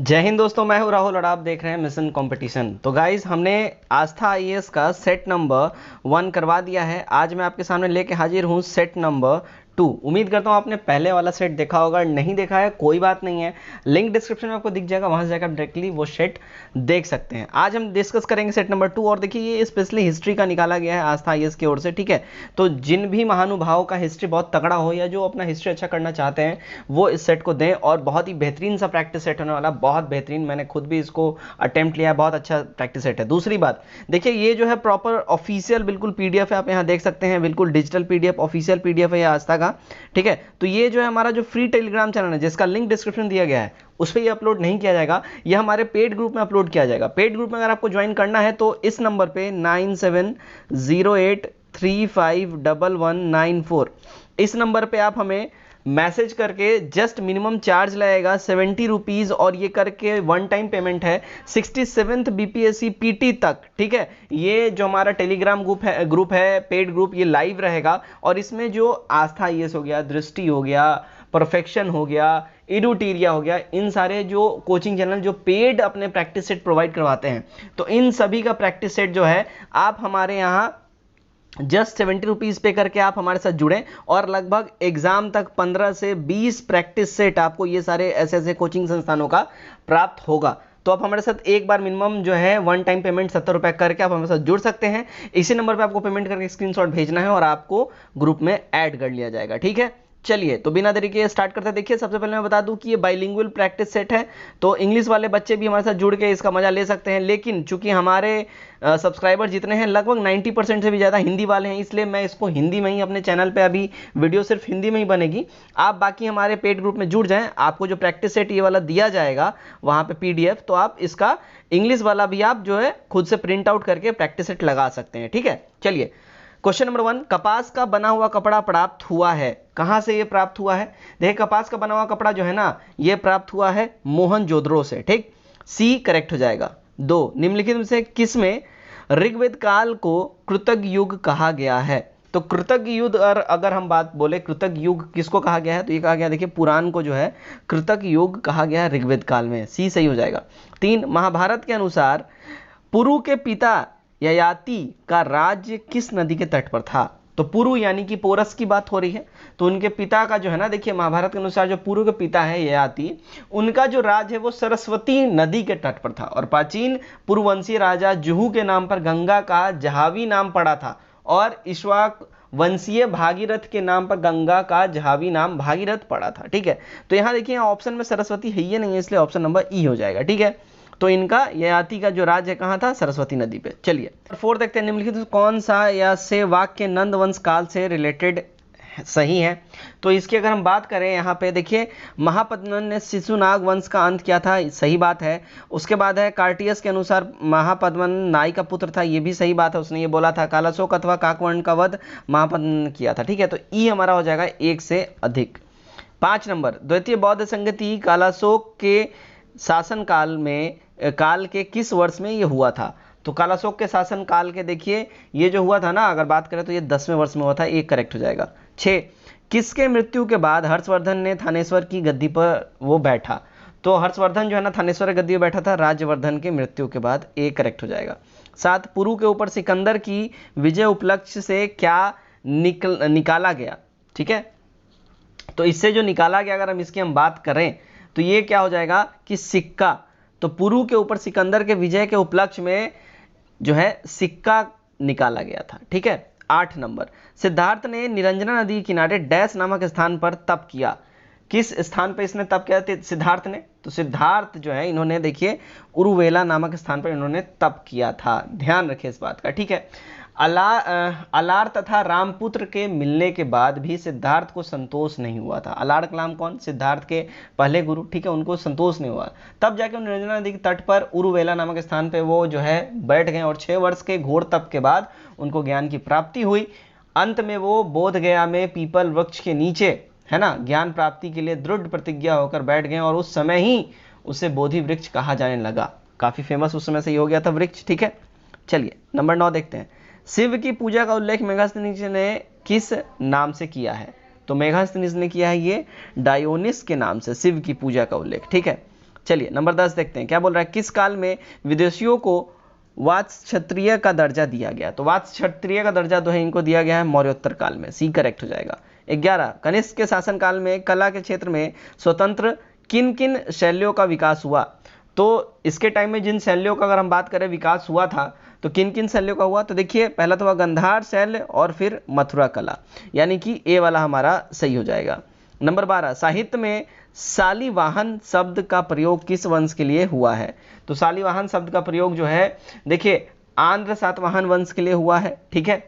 जय हिंद दोस्तों, मैं हूं राहुल और आप देख रहे हैं मिशन कंपटीशन। तो गाइज हमने आस्था आईएएस का सेट नंबर 1 करवा दिया है। आज मैं आपके सामने लेके हाजिर हूं सेट नंबर 2। उम्मीद करता हूं आपने पहले वाला सेट देखा होगा, नहीं देखा है कोई बात नहीं है, लिंक डिस्क्रिप्शन में आपको दिख जाएगा, वहां से जाकर आप डायरेक्टली वो सेट देख सकते हैं। आज हम डिस्कस करेंगे सेट नंबर 2 और देखिए ये स्पेशली हिस्ट्री का निकाला गया है आस्था आईएएस की ओर से, ठीक है। तो जिन भी महानुभावों का हिस्ट्री बहुत तगड़ा हो या जो अपना हिस्ट्री अच्छा करना चाहते हैं वो इस सेट को दें, और बहुत ही बेहतरीन सा प्रैक्टिस सेट होने वाला, बहुत बेहतरीन। मैंने खुद भी इसको अटेम्प्ट लिया, बहुत अच्छा प्रैक्टिस सेट है। दूसरी बात देखिए, ये जो है प्रॉपर ऑफिशियल बिल्कुल पीडीएफ है, आप यहाँ देख सकते हैं, बिल्कुल डिजिटल पीडीएफ ऑफिशियल पीडीएफ है ये आस्था का, ठीक है। तो ये जो है हमारा जो फ्री टेलीग्राम चैनल है जिसका लिंक डिस्क्रिप्शन दिया गया है उस पर ये अपलोड नहीं किया जाएगा, ये हमारे पेड ग्रुप में अपलोड किया जाएगा। पेड ग्रुप में अगर आपको ज्वाइन करना है तो इस नंबर पे 9708351194 इस नंबर पे आप हमें मैसेज करके, जस्ट मिनिमम चार्ज लगेगा 70 रुपीज़, और ये करके वन टाइम पेमेंट है 67th बीपीएससी पीटी तक, ठीक है। ये जो हमारा टेलीग्राम ग्रुप है पेड ग्रुप, ये लाइव रहेगा, और इसमें जो आस्था आईएएस हो गया, दृष्टि हो गया, परफेक्शन हो गया, एडुटीरिया हो गया, इन सारे जो कोचिंग चैनल जो पेड अपने प्रैक्टिस सेट प्रोवाइड करवाते हैं, तो इन सभी का प्रैक्टिस सेट जो है आप हमारे यहाँ जस्ट 70 रुपीज़ पे करके आप हमारे साथ जुड़ें, और लगभग एग्जाम तक 15 से 20 प्रैक्टिस सेट आपको ये सारे ऐसे ऐसे कोचिंग संस्थानों का प्राप्त होगा। तो आप हमारे साथ एक बार मिनिमम जो है वन टाइम पेमेंट 70 रुपये करके आप हमारे साथ जुड़ सकते हैं। इसी नंबर पे आपको पेमेंट करके स्क्रीनशॉट भेजना है और आपको ग्रुप में ऐड कर लिया जाएगा, ठीक है। चलिए तो बिना देरी के स्टार्ट करते हैं। देखिए सबसे पहले मैं बता दूं कि ये बाइलिंगुअल प्रैक्टिस सेट है, तो इंग्लिश वाले बच्चे भी हमारे साथ जुड़ के इसका मजा ले सकते हैं, लेकिन चूंकि हमारे सब्सक्राइबर जितने हैं लगभग 90% से भी ज़्यादा हिंदी वाले हैं, इसलिए मैं इसको हिंदी में ही अपने चैनल पे अभी वीडियो सिर्फ हिंदी में ही बनेगी। आप बाकी हमारे पेड ग्रुप में जुड़ जाएं, आपको जो प्रैक्टिस सेट ये वाला दिया जाएगा वहाँ पे पीडीएफ, तो आप इसका इंग्लिश वाला भी आप जो है खुद से प्रिंट आउट करके प्रैक्टिस सेट लगा सकते हैं, ठीक है। चलिए क्वेश्चन नंबर 1, कपास का बना हुआ कपड़ा प्राप्त हुआ है, कहां से ये प्राप्त हुआ है? देखिए कपास का बना हुआ कपड़ा जो है ना, ये प्राप्त हुआ है मोहनजोदड़ो से, ठीक। सी करेक्ट हो जाएगा। 2, निम्नलिखित में से किसमें ऋग्वेद काल को कृतज्ञ युग कहा गया है? तो कृतज्ञ युग, अगर हम बात बोले कृतज्ञ युग किसको कहा गया है, तो ये कहा गया, देखिए पुराण को जो है कृतज्ञ युग कहा गया है ऋग्वेद काल में। सी सही हो जाएगा। 3, महाभारत के अनुसार पुरु के पिता ययाति का राज्य किस नदी के तट पर था? तो पुरु यानी कि पोरस की बात हो रही है, तो उनके पिता का जो है ना, देखिए महाभारत के अनुसार जो पुरु के पिता है ययाति, उनका जो राज्य है वो सरस्वती नदी के तट पर था, और प्राचीन पुरुवंशीय राजा जुहू के नाम पर गंगा का जहावी नाम पड़ा था, और इक्ष्वाक वंशीय भागीरथ के नाम पर गंगा का जहावी नाम भागीरथ पड़ा था, ठीक है। तो यहाँ देखिए ऑप्शन में सरस्वती है ही नहीं है, इसलिए ऑप्शन नंबर ई हो जाएगा, ठीक है। तो इनका ययाति का जो राज्य कहाँ था? सरस्वती नदी पे। चलिए 4 देखते हैं, निम्नलिखित कौन सा या से वाक्य नंद वंश काल से रिलेटेड सही है? तो इसकी अगर हम बात करें यहाँ पे देखिए, महापद्मन ने शिशुनाग वंश का अंत किया था, सही बात है। उसके बाद है कार्टियस के अनुसार महापद्मन नाई का पुत्र था, ये भी सही बात है, उसने ये बोला था कालाशोक अथवा काकवर्ण का वध महापद्मन ने किया था, ठीक है। तो ई हमारा हो जाएगा 1 से अधिक। 5 नंबर, द्वितीय बौद्ध संगति कालाशोक के शासन काल के किस वर्ष में ये हुआ था? तो कालाशोक के शासन काल के देखिए ये जो हुआ था ना, अगर बात करें तो ये 10वें वर्ष में हुआ था, एक करेक्ट हो जाएगा। 6, किसके मृत्यु के बाद हर्षवर्धन ने थानेश्वर की गद्दी पर वो बैठा? तो हर्षवर्धन जो है ना थानेश्वर गद्दी पर बैठा था राज्यवर्धन के मृत्यु के बाद, एक करेक्ट हो जाएगा। 7, पुरु के ऊपर सिकंदर की विजय उपलक्ष्य से क्या निकाला गया? ठीक है, तो इससे जो निकाला गया, अगर हम इसकी बात करें तो ये क्या हो जाएगा कि सिक्का। तो पुरु के ऊपर सिकंदर के विजय के उपलक्ष्य में जो है सिक्का निकाला गया था, ठीक है। 8 नंबर, सिद्धार्थ ने निरंजना नदी किनारे डैश नामक स्थान पर तप किया, किस स्थान पर इसने तप किया था सिद्धार्थ ने? तो सिद्धार्थ जो है इन्होंने देखिए उरुवेला नामक स्थान पर इन्होंने तप किया था, ध्यान रखिए इस बात का, ठीक है। अलार तथा रामपुत्र के मिलने के बाद भी सिद्धार्थ को संतोष नहीं हुआ था। अलार कलाम कौन? सिद्धार्थ के पहले गुरु, ठीक है, उनको संतोष नहीं हुआ, तब जाके निरंजना नदी के तट पर उरुवेला नामक स्थान पे वो जो है बैठ गए, और 6 वर्ष के घोर तप के बाद उनको ज्ञान की प्राप्ति हुई। अंत में वो बोध गया में पीपल वृक्ष के नीचे, है ना, ज्ञान प्राप्ति के लिए दृढ़ प्रतिज्ञा होकर बैठ गए, और उस समय ही उसे बोधि वृक्ष कहा जाने लगा। काफी फेमस उस समय से ही हो गया था वृक्ष, ठीक है। चलिए नंबर 9 देखते हैं, शिव की पूजा का उल्लेख मेगास्थनीज ने किस नाम से किया है? तो मेगास्थनीज ने किया है ये डायोनिस के नाम से शिव की पूजा का उल्लेख, ठीक है। चलिए नंबर 10 देखते हैं क्या बोल रहा है, किस काल में विदेशियों को वात्क्षत्रिय का दर्जा दिया गया। तो वात्क्षत्रिय का दर्जा जो है इनको दिया गया है मौर्योत्तर काल में, सी करेक्ट हो जाएगा। 11 कनिष्क के शासनकाल में कला के क्षेत्र में स्वतंत्र किन किन शैलियों का विकास हुआ। तो इसके टाइम में जिन शैलियों का अगर हम बात करें विकास हुआ था तो किन किन शैलियों का हुआ, तो देखिए पहला तो हुआ गंधार शैल और फिर मथुरा कला, यानी कि ए वाला हमारा सही हो जाएगा। नंबर 12 साहित्य में शालिवाहन शब्द का प्रयोग किस वंश के लिए हुआ है। तो शालिवाहन शब्द का प्रयोग जो है देखिए आंध्र सातवाहन वंश के लिए हुआ है, ठीक है।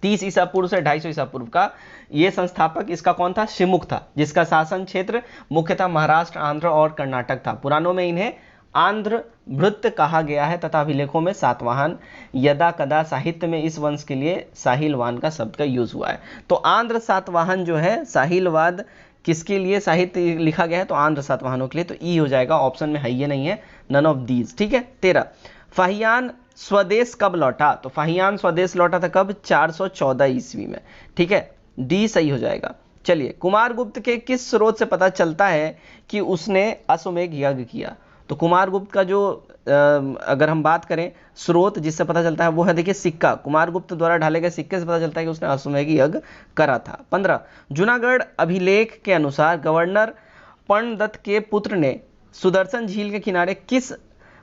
30 ईसा पूर्व से 250 ईसा पूर्व का ये संस्थापक इसका कौन था, शिमुख था, जिसका शासन क्षेत्र मुख्यतः महाराष्ट्र, आंध्र और कर्नाटक था। पुराणों में इन्हें आंध्र भृत्य कहा गया है तथा अभिलेखों में सातवाहन। यदा कदा साहित्य में इस वंश के लिए साहिलवान का शब्द का यूज हुआ है। तो आंध्र सातवाहन जो है साहिलवाद किसके लिए साहित्य लिखा गया है, तो आंध्र सातवाहनों के लिए, तो ई हो जाएगा, ऑप्शन में है ये नहीं है, नन ऑफ दीज, ठीक है। 13 फाहियान स्वदेश कब लौटा। तो फाहियान स्वदेश लौटा था कब, 414 ईस्वी में, ठीक है, डी सही हो जाएगा। चलिए कुमारगुप्त के किस स्रोत से पता चलता है कि उसने अश्वमेध यज्ञ किया। तो कुमारगुप्त का जो अगर हम बात करें स्रोत जिससे पता चलता है वो है देखिए सिक्का, कुमारगुप्त द्वारा ढाले गए सिक्के से पता चलता है कि उसने अश्वमेध यज्ञ करा था। 15 जूनागढ़ अभिलेख के अनुसार गवर्नर पर्णदत्त के पुत्र ने सुदर्शन झील के किनारे किस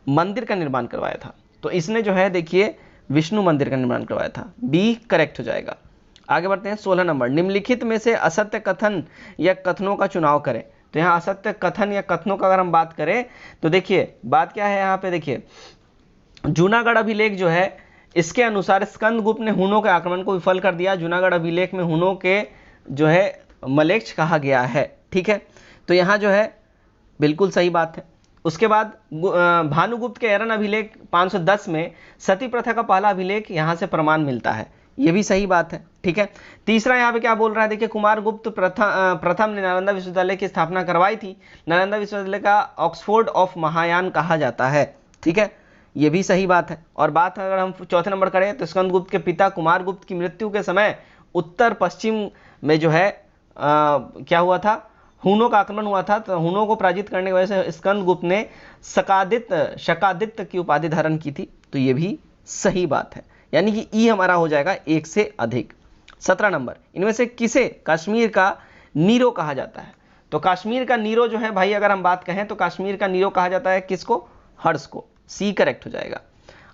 मंदिर का निर्माण करवाया था। तो इसने जो है देखिए विष्णु मंदिर का निर्माण करवाया था, बी करेक्ट हो जाएगा। आगे बढ़ते हैं 16 नंबर, निम्नलिखित में से असत्य कथन या कथनों का चुनाव करें। तो यहाँ असत्य कथन या कथनों का अगर हम बात करें तो देखिए बात क्या है यहाँ पे, देखिए जूनागढ़ अभिलेख जो है इसके अनुसार स्कंदगुप्त ने हुनों के आक्रमण को विफल कर दिया। जूनागढ़ अभिलेख में हुनों के जो है मलेच्छ कहा गया है, ठीक है, तो यहाँ जो है बिल्कुल सही बात है। उसके बाद भानुगुप्त के एरन अभिलेख 510 में सती प्रथा का पहला अभिलेख यहाँ से प्रमाण मिलता है, ये भी सही बात है, ठीक है। तीसरा यहाँ पे क्या बोल रहा है, देखिए कुमारगुप्त प्रथम ने नालंदा विश्वविद्यालय की स्थापना करवाई थी। नालंदा विश्वविद्यालय का ऑक्सफोर्ड ऑफ महायान कहा जाता है, ठीक है, ये भी सही बात है। और बात अगर हम चौथे नंबर करें तो स्कंदगुप्त के पिता कुमारगुप्त की मृत्यु के समय उत्तर पश्चिम में जो है क्या हुआ था, हुनों का आक्रमण हुआ था। तो हुनों को पराजित करने की वजह से स्कंदगुप्त ने शकादित्य की उपाधि धारण की थी, तो ये भी सही बात है, यानी कि ई हमारा हो जाएगा एक से अधिक। 17 नंबर, इनमें से किसे कश्मीर का नीरो कहा जाता है। तो कश्मीर का नीरो जो है भाई अगर हम बात कहें तो कश्मीर का नीरो कहा जाता है किसको, हर्ष को, सी करेक्ट हो जाएगा।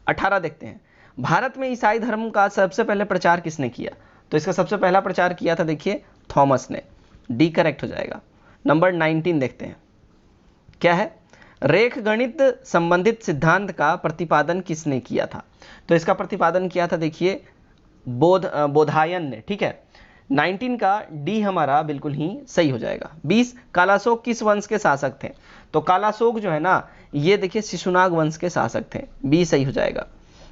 18 देखते हैं, भारत में ईसाई धर्म का सबसे पहले प्रचार किसने किया। तो इसका सबसे पहला प्रचार किया था देखिए थॉमस ने, डी करेक्ट हो जाएगा। नंबर 19 देखते हैं क्या है, रेख गणित संबंधित सिद्धांत का प्रतिपादन किसने किया था। तो इसका प्रतिपादन किया था देखिए बोधायन ने, ठीक है। 19 का डी हमारा बिल्कुल ही सही हो जाएगा। 20 कालाशोक किस वंश के शासक थे। तो कालाशोक जो है ना ये देखिए शिशुनाग वंश के शासक थे, बी सही हो जाएगा।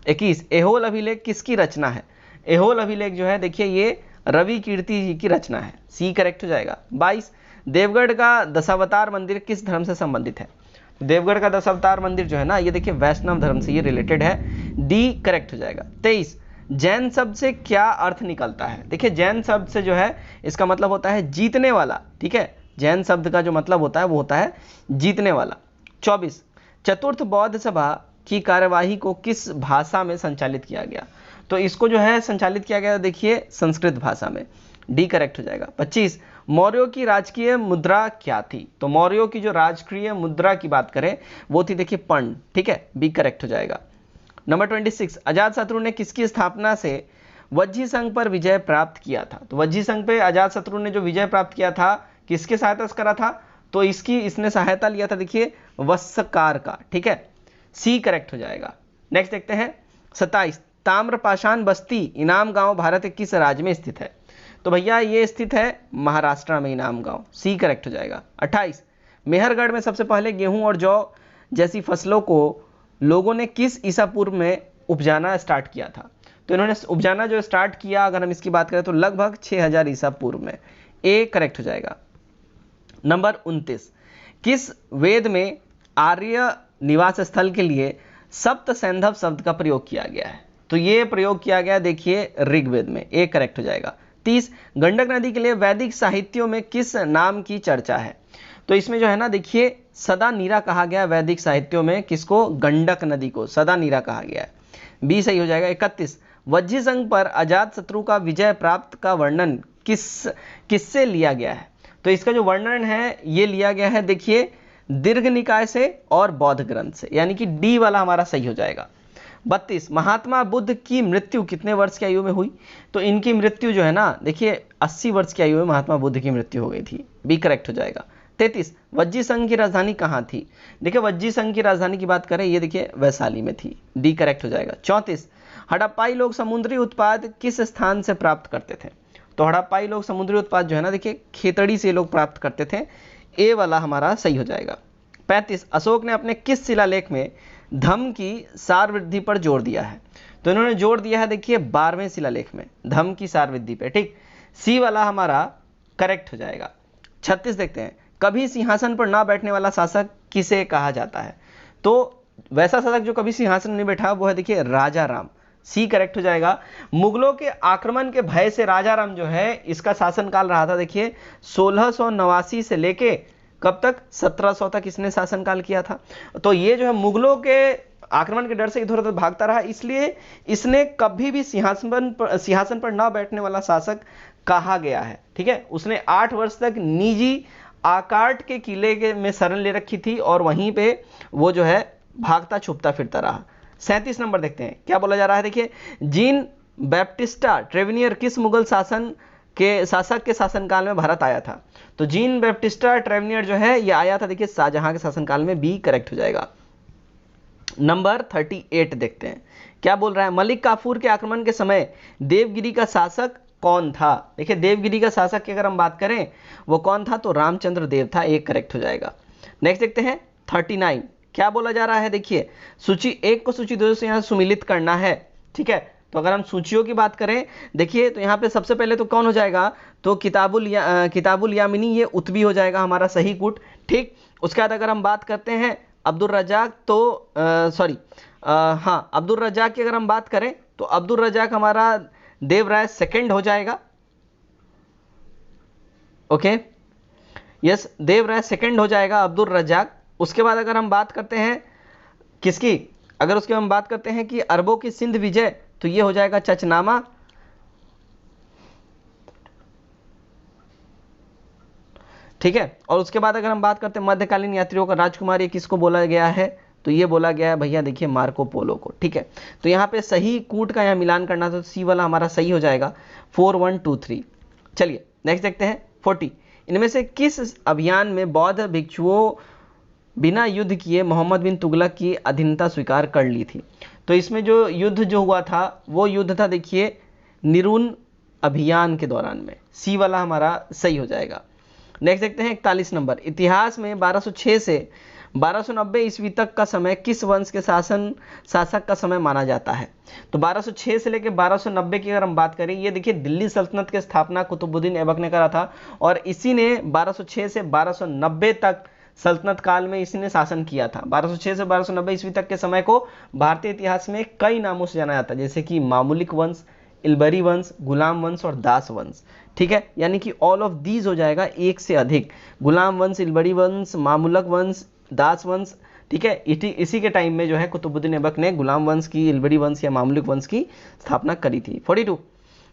21 एहोल अभिलेख किसकी रचना है। एहोल अभिलेख जो है देखिए ये रवि कीर्ति जी की रचना है, सी करेक्ट हो जाएगा। 22 देवगढ़ का दशावतार मंदिर किस धर्म से संबंधित है। देवगढ़ का दशावतार मंदिर जो है ना ये देखिए वैष्णव धर्म से ये रिलेटेड है, डी करेक्ट हो जाएगा। 23 जैन शब्द से क्या अर्थ निकलता है। देखिए जैन शब्द से जो है इसका मतलब होता है जीतने वाला, ठीक है, जैन शब्द का जो मतलब होता है वो होता है जीतने वाला। 24 चतुर्थ बौद्ध सभा की कार्यवाही को किस भाषा में संचालित किया गया। तो इसको जो है संचालित किया गया देखिए संस्कृत भाषा में, डी करेक्ट हो जाएगा। 25 मौर्यों की राजकीय मुद्रा क्या थी। तो मौर्यों की जो राजकीय मुद्रा की बात करें वो थी देखिए पर्ण, ठीक है, बी करेक्ट हो जाएगा। नंबर 26 अजातशत्रु ने किसकी स्थापना से वज्जी संघ पर विजय प्राप्त किया था। तो वज्जी संघ पे अजातशत्रु ने जो विजय प्राप्त किया था किसके सहायता से करा था। तो इसने सहायता लिया था देखिए वस्सकार का, ठीक है, सी करेक्ट हो जाएगा। नेक्स्ट देखते हैं 27 ताम्रपाषाण बस्ती इनाम गांव भारत के किस राज्य में स्थित है। तो भैया ये स्थित है महाराष्ट्र में इनाम गांव, सी करेक्ट हो जाएगा। 28 मेहरगढ़ में सबसे पहले गेहूं और जौ जैसी फसलों को लोगों ने किस ईसा पूर्व में उपजाना स्टार्ट किया था। तो इन्होंने उपजाना जो स्टार्ट किया अगर हम इसकी बात करें तो लगभग 6000 ईसा पूर्व में, ए करेक्ट हो जाएगा। नंबर 29 किस वेद में आर्य निवास स्थल के लिए सप्त सैंधव शब्द का प्रयोग किया गया है। तो ये प्रयोग किया गया देखिए ऋग्वेद में, ए करेक्ट हो जाएगा। 30 गंडक नदी के लिए वैदिक साहित्यों में किस नाम की चर्चा है। तो इसमें जो है ना देखिए सदा नीरा कहा गया वैदिक साहित्यों में, किसको? गंडक नदी को सदा नीरा कहा गया है। बी सही हो जाएगा। 31 वज्जी संघ पर अजात शत्रु का विजय प्राप्त का वर्णन किससे लिया गया है? तो इसका जो वर्णन है ये लिया गया है देखिए दीर्घ निकाय से और बौद्ध ग्रंथ से, यानी कि डी वाला हमारा सही हो जाएगा। 32 महात्मा बुद्ध की मृत्यु कितने वर्ष की आयु में हुई? तो इनकी मृत्यु जो है ना देखिए 80 वर्ष की आयु में महात्मा बुद्ध की मृत्यु हो गई थी। बी करेक्ट हो जाएगा। 33 वज्जी संघ की राजधानी कहाँ थी? देखिए वज्जी संघ की राजधानी की बात करें ये देखिए वैशाली में थी। डी करेक्ट हो जाएगा। 34 हड़प्पाई लोग समुद्री उत्पाद किस स्थान से प्राप्त करते थे? तो हड़प्पाई लोग समुद्री उत्पाद जो है ना देखिए खेतड़ी से लोग प्राप्त करते थे। ए वाला हमारा सही हो जाएगा। 35 अशोक ने अपने किस शिलालेख में धम्म की सार वृद्धि पर जोर दिया है? तो इन्होंने जोर दिया है देखिए 12वें शिलालेख में धम्म की सार वृद्धि पे। ठीक, सी वाला हमारा करेक्ट हो जाएगा। 36 देखते हैं कभी सिंहासन पर ना बैठने वाला शासक किसे कहा जाता है? तो वैसा शासक जो कभी सिंहासन नहीं बैठा वो है देखिए राजा राम। सी करेक्ट हो जाएगा। मुगलों के आक्रमण के भय से राजा राम जो है इसका शासनकाल रहा था देखिए 1689 से लेके कब तक? 1700 तक इसने शासनकाल किया था। तो ये जो है मुगलों के आक्रमण के डर से इधर उधर भागता रहा, इसलिए इसने कभी भी सिंहासन पर ना बैठने वाला शासक कहा गया है। ठीक है, उसने 8 वर्ष तक निजी आकाट के किले में शरण ले रखी थी और वहीं पे वो जो है भागता छुपता फिरता रहा। 37 नंबर देखते हैं क्या बोला जा रहा है। देखिए जीन बैप्टिस्टा ट्रेवेनियर किस मुगल शासक के शासनकाल में भारत आया था? तो जीन बैप्टिस्टा ट्रेवेनियर जो है ये आया था देखिए शाहजहां के शासनकाल में। बी करेक्ट हो जाएगा। नंबर 38 देखते हैं क्या बोल रहा है। मलिक काफूर के आक्रमण के समय देवगिरी का शासक कौन था? देखिए देवगिरी का शासक की अगर हम बात करें वो कौन था? तो रामचंद्र देव था। एक करेक्ट हो जाएगा। नेक्स्ट देखते हैं 39 क्या बोला जा रहा है। देखिए सूची 1 को सूची 2 से यहां सुमिलित करना है। ठीक है, तो अगर हम सूचियों की बात करें देखिए तो यहाँ पे सबसे पहले तो कौन हो जाएगा? तो किताबुल यामिनी ये उत्बी हो जाएगा हमारा सही कूट। ठीक, उसके बाद अगर हम बात करते हैं अब्दुल रजाक तो अब्दुल रजाक की अगर हम बात करें तो अब्दुल रजाक हमारा देवराय सेकंड हो जाएगा। ओके, यस देवराय सेकंड हो जाएगा अब्दुल रजाक। उसके बाद अगर हम बात करते हैं किसकी? अगर उसके हम बात करते हैं कि अरबों की सिंध विजय तो ये हो जाएगा चचनामा। ठीक है, और उसके बाद अगर हम बात करते हैं मध्यकालीन यात्रियों का राजकुमार ये किसको बोला गया है? तो ये बोला गया है भैया देखिए मार्को पोलो को। ठीक है, तो यहाँ पे सही कूट का यहाँ मिलान करना तो सी वाला हमारा सही हो जाएगा 4 1 2 3। चलिए नेक्स्ट देखते हैं 40 इनमें से किस अभियान में बौद्ध भिक्षुओं बिना युद्ध किए मोहम्मद बिन तुगलक की अधीनता स्वीकार कर ली थी? तो इसमें जो युद्ध जो हुआ था वो युद्ध था देखिए निरुन अभियान के दौरान में। सी वाला हमारा सही हो जाएगा। नेक्स्ट देखते हैं 41 नंबर। इतिहास में 1206 से 1290 ईस्वी तक का समय किस वंश के शासक का समय माना जाता है? तो 1206 से लेकर 1290 की अगर हम बात करें ये देखिए दिल्ली सल्तनत की स्थापना कुतुबुद्दीन ऐबक ने करा था और इसी ने 1206 से 1290 तक सल्तनत काल में इसने शासन किया था। 1206 से 1290 ईस्वी तक के समय को भारतीय इतिहास में कई नामों से जाना जाता है, जैसे कि मामुलिक वंश, इल्बरी वंश, गुलाम वंश और दास वंश। ठीक है, यानी कि ऑल ऑफ दीज हो जाएगा एक से अधिक। गुलाम वंश, इल्बरी वंश, मामुलक वंश, दास वंश। ठीक है, इसी के टाइम में जो है कुतुबुद्दीन ऐबक ने गुलाम वंश की, इल्बरी वंश या मामुलिक वंश की स्थापना करी थी। 42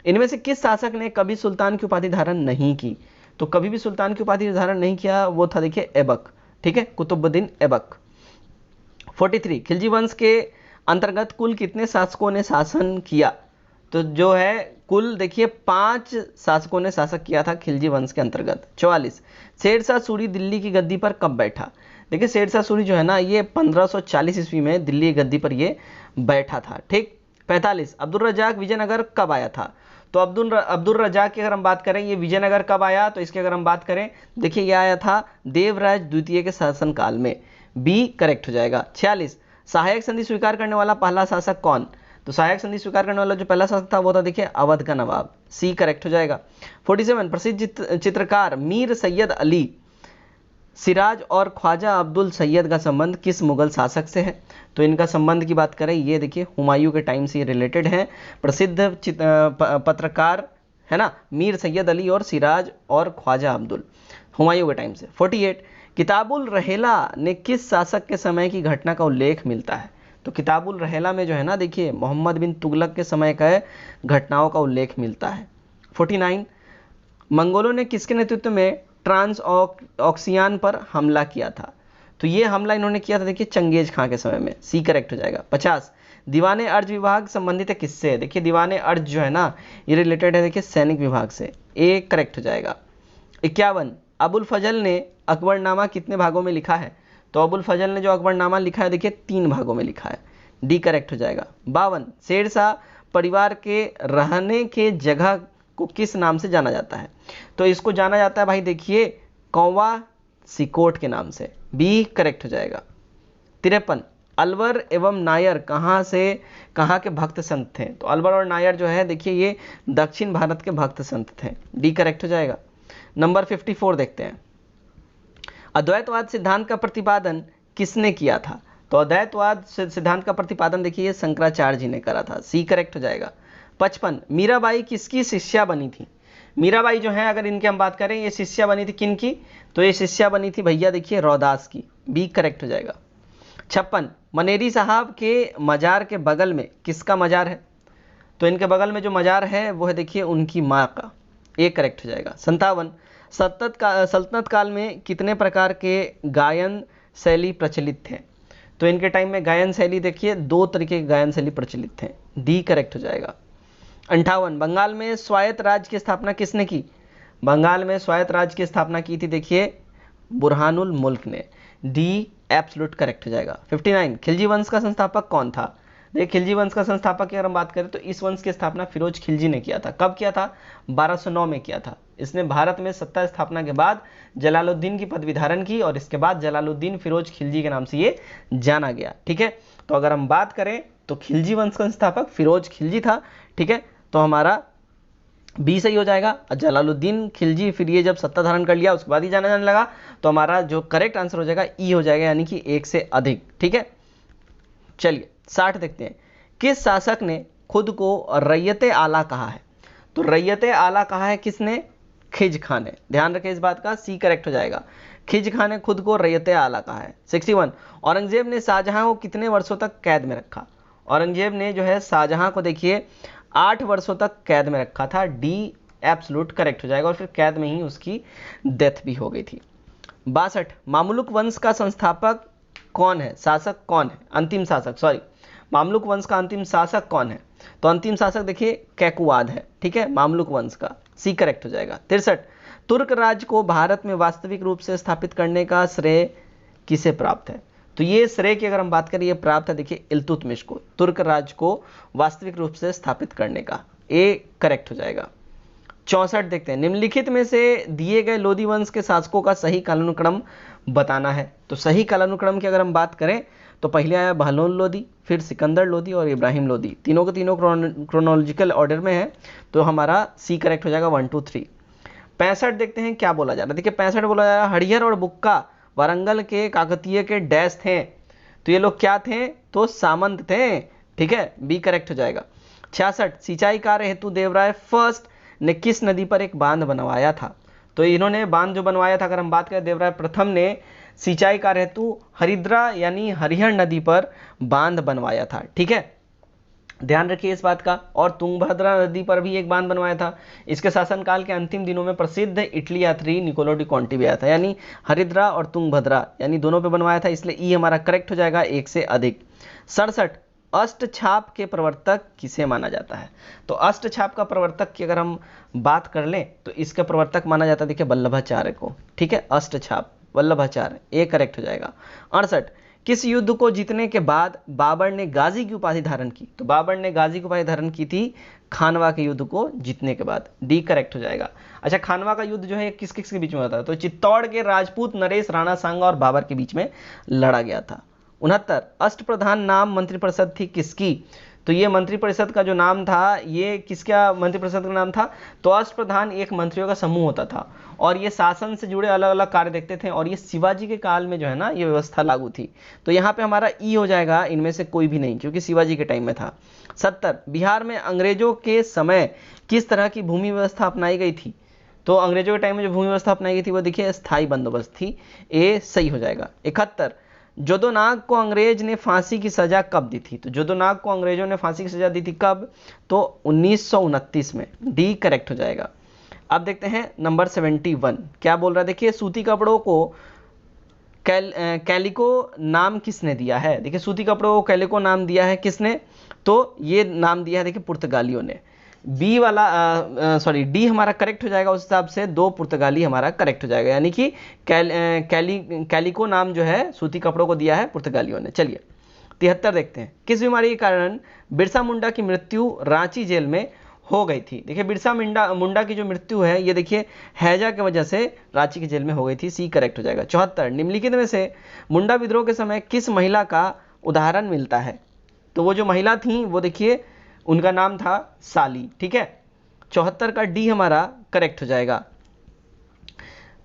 इनमें से किस शासक ने कभी सुल्तान की उपाधि धारण नहीं की? तो कभी भी सुल्तान की उपाधि धारण नहीं किया वो था देखिए ऐबक। ठीक है, कुतुबुद्दीन ऐबक। 43 खिलजी वंश के अंतर्गत कुल कितने शासकों ने शासन किया? तो जो है कुल देखिए 5 शासकों ने शासक किया था खिलजी वंश के अंतर्गत। 44 शेरशाह सूरी दिल्ली की गद्दी पर कब बैठा? देखिए शेरशाह सूरी जो है ना ये 1540 ईस्वी में दिल्ली की गद्दी पर ये बैठा था। ठीक, 45 अब्दुल रजाक विजयनगर कब आया था? तो अब्दुल रजाक की अगर हम बात करें ये विजयनगर कब आया? तो इसकी अगर हम बात करें देखिए ये आया था देवराज द्वितीय के शासनकाल में। बी करेक्ट हो जाएगा। 46 सहायक संधि स्वीकार करने वाला पहला शासक कौन? तो सहायक संधि स्वीकार करने वाला जो पहला शासक था वो था देखिए अवध का नवाब। सी करेक्ट हो जाएगा। 47 प्रसिद्ध चित्रकार मीर सैयद अली सिराज और ख्वाजा अब्दुल सैयद का संबंध किस मुगल शासक से है? तो इनका संबंध की बात करें ये देखिए हुमायूं के टाइम से ये रिलेटेड है। प्रसिद्ध पत्रकार है ना मीर सैयद अली और सिराज और ख्वाजा अब्दुल। हुमायूं के टाइम से। 48 किताबुल रहेला ने किस शासक के समय की घटना का उल्लेख मिलता है? तो किताबुल रहेला में जो है ना, देखिए मोहम्मद बिन तुगलक के समय का घटनाओं का उल्लेख मिलता है। 49 मंगोलों ने किसके नेतृत्व में ट्रांस ऑक्सियान पर हमला किया था? तो ये हमला इन्होंने किया था देखिए चंगेज खां के समय में, सी करेक्ट हो जाएगा। 50 दीवाने अर्ज विभाग संबंधित है किससे? है देखिए दीवाने अर्ज जो है ना, ये रिलेटेड है देखिए सैनिक विभाग से, ए करेक्ट हो जाएगा। 51 अबुल फजल ने अकबरनामा कितने भागों में लिखा है? तो अबुल फजल ने जो अकबरनामा लिखा है देखिए 3 भागों में लिखा है, डी करेक्ट हो जाएगा। 52 शेरशाह परिवार के रहने के जगह को किस नाम से जाना जाता है? तो इसको जाना जाता है भाई देखिए कौवा सिकोट के नाम से, बी करेक्ट हो जाएगा। 53 अलवर एवं नायर कहाँ के भक्त संत थे? तो अलवर और नायर जो है देखिए ये दक्षिण भारत के भक्त संत थे, डी करेक्ट हो जाएगा। नंबर 54 देखते हैं, अद्वैतवाद सिद्धांत का प्रतिपादन किसने किया था? तो अद्वैतवाद सिद्धांत का प्रतिपादन देखिए ये शंकराचार्य जी ने करा था, सी करेक्ट हो जाएगा। 55 मीराबाई किसकी शिष्या बनी थी? मीराबाई जो है अगर इनकी हम बात करें, ये शिष्या बनी थी किन की? तो ये शिष्या बनी थी भैया देखिए रौदास की, बी करेक्ट हो जाएगा। 56 मनेरी साहब के मजार के बगल में किसका मजार है? तो इनके बगल में जो मजार है वो है देखिए उनकी माँ का, ए करेक्ट हो जाएगा। 57 सल्तनत काल में कितने प्रकार के गायन शैली प्रचलित थे? तो इनके टाइम में गायन शैली देखिए 2 तरीके के गायन शैली प्रचलित थे, डी करेक्ट हो जाएगा। 58 बंगाल में स्वायत्त राज्य की स्थापना किसने की? बंगाल में स्वायत्त राज्य की स्थापना की थी देखिए बुरहानुल मुल्क ने, डी एब्सोल्यूट करेक्ट हो जाएगा। 59 खिलजी वंश का संस्थापक कौन था? देखिए खिलजी वंश का संस्थापक की अगर हम बात करें तो इस वंश की स्थापना फिरोज खिलजी ने किया था। कब किया था? 1209 में किया था। इसने भारत में सत्ता स्थापना के बाद जलालुद्दीन की पदवी धारण की और इसके बाद जलालुद्दीन फिरोज खिलजी के नाम से ये जाना गया। ठीक है, तो अगर हम बात करें तो खिलजी वंश का संस्थापक फिरोज खिलजी था। ठीक है, तो हमारा बी सही हो जाएगा। जलालुद्दीन खिलजी फिर ये जब सत्ता धारण कर लिया उसके बाद ही जाना जाने लगा, तो हमारा जो करेक्ट आंसर हो जाएगा ई हो जाएगा, यानी कि 1 से अधिक। ठीक है, चलिए 60 देखते हैं, किस शासक ने खुद को रैयते आला कहा है? तो रैयते आला कहा है किसने? खिज खां ने, ध्यान रखें इस बात का, सी करेक्ट हो जाएगा। खिज खां ने खुद को रैयते आला कहा है। 61 औरंगजेब ने शाहजहां को कितने वर्षों तक कैद में रखा? औरंगजेब ने जो है शाहजहां को देखिए 8 वर्षों तक कैद में रखा था, डी एब्सोल्यूट करेक्ट हो जाएगा, और फिर कैद में ही उसकी डेथ भी हो गई थी। 62 मामलुक वंश का संस्थापक कौन है? शासक कौन है? अंतिम शासक, सॉरी, मामलुक वंश का अंतिम शासक कौन है? तो अंतिम शासक देखिए कैकुवाद है। ठीक है, मामलुक वंश का, सी करेक्ट हो जाएगा। 63 तुर्क राज को भारत में वास्तविक रूप से स्थापित करने का श्रेय किसे प्राप्त है? तो ये श्रेय की अगर हम बात करें, ये प्राप्त है देखिए इल्तुतमिश को, तुर्क राज को वास्तविक रूप से स्थापित करने का, ए करेक्ट हो जाएगा। 64 देखते हैं, निम्नलिखित में से दिए गए लोदी वंश के शासकों का सही कालानुक्रम बताना है। तो सही कालानुक्रम की अगर हम बात करें तो पहले आया बहलोन लोदी, फिर सिकंदर लोदी और इब्राहिम लोदी, तीनों के तीनों क्रोनोलॉजिकल ऑर्डर में है, तो हमारा सी करेक्ट हो जाएगा 1 2 3। 65 देखते हैं क्या बोला जा रहा है, देखिए 65 बोला जा रहा है, हरिहर और बुक्का वारंगल के काकतीय के डैश थे। तो ये लोग क्या थे? तो सामंत थे। ठीक है, बी करेक्ट हो जाएगा। 66 सिंचाई कार्य हेतु देवराय फर्स्ट ने किस नदी पर एक बांध बनवाया था? तो इन्होंने बांध जो बनवाया था, अगर हम बात करें देवराय प्रथम ने सिंचाई कार्य हेतु हरिद्रा यानी हरिहर नदी पर बांध बनवाया था। ठीक है, ध्यान रखिए इस बात का। और तुंगभद्रा नदी पर भी एक बांध बनवाया था। इसके शासनकाल के अंतिम दिनों में प्रसिद्ध इटली यात्री निकोलो डी कॉन्टी भी आया था, यानी हरिद्रा और तुंगभद्रा यानी दोनों पे बनवाया था, इसलिए ई हमारा करेक्ट हो जाएगा 1 से अधिक। 67 अष्टछाप के प्रवर्तक किसे माना जाता है? तो अष्टछाप का प्रवर्तक की अगर हम बात कर लें तो इसका प्रवर्तक माना जाता है देखिए वल्लभाचार्य को। ठीक है, अष्टछाप वल्लभाचार्य, ए करेक्ट हो जाएगा। 68 किस युद्ध को जीतने के बाद बाबर ने गाजी की उपाधि धारण की? तो बाबर ने गाजी की उपाधि धारण की थी खानवा के युद्ध को जीतने के बाद, डी करेक्ट हो जाएगा। अच्छा, खानवा का युद्ध जो है किस किस के बीच में होता है? तो चित्तौड़ के राजपूत नरेश राणा सांगा और बाबर के बीच में लड़ा गया था। 69 अष्टप्रधान नाम मंत्रिपरिषद थी किसकी? तो ये मंत्रिपरिषद का जो नाम था, ये किसका मंत्रिपरिषद का नाम था? तो अष्टप्रधान एक मंत्रियों का समूह होता था और ये शासन से जुड़े अलग अलग कार्य देखते थे, और ये शिवाजी के काल में जो है ना ये व्यवस्था लागू थी। तो यहाँ पे हमारा ई हो जाएगा, इनमें से कोई भी नहीं, क्योंकि शिवाजी के टाइम में था। 70 बिहार में अंग्रेजों के समय किस तरह की भूमि व्यवस्था अपनाई गई थी? तो अंग्रेजों के टाइम में जो भूमि व्यवस्था अपनाई गई थी वो देखिए स्थायी बंदोबस्त थी, ए सही हो जाएगा। 71, जोदोनाग को अंग्रेज ने फांसी की सजा कब दी थी? तो जोदोनाग को अंग्रेजों ने फांसी की सजा दी थी कब? तो 1929 में, डी करेक्ट हो जाएगा। अब देखते हैं नंबर 71 क्या बोल रहा है। देखिए सूती कपड़ों को कैलिको नाम किसने दिया है? देखिए सूती कपड़ों को कैलिको नाम दिया है किसने? तो ये नाम दिया है देखिए पुर्तगालियों ने। बी वाला डी हमारा करेक्ट हो जाएगा, उस हिसाब से 2 पुर्तगाली हमारा करेक्ट हो जाएगा, यानी कि कैलिको नाम जो है सूती कपड़ों को दिया है पुर्तगालियों ने। चलिए 73 देखते हैं, किस बीमारी के कारण बिरसा मुंडा की मृत्यु रांची जेल में हो गई थी? देखिए बिरसा मुंडा की जो मृत्यु है ये देखिए हैजा की वजह से रांची की जेल में हो गई थी, सी करेक्ट हो जाएगा। 74, निम्नलिखित में से मुंडा विद्रोह के समय किस महिला का उदाहरण मिलता है? तो वो जो महिला थी वो देखिए उनका नाम था साली, ठीक है। 74 का डी हमारा करेक्ट हो जाएगा।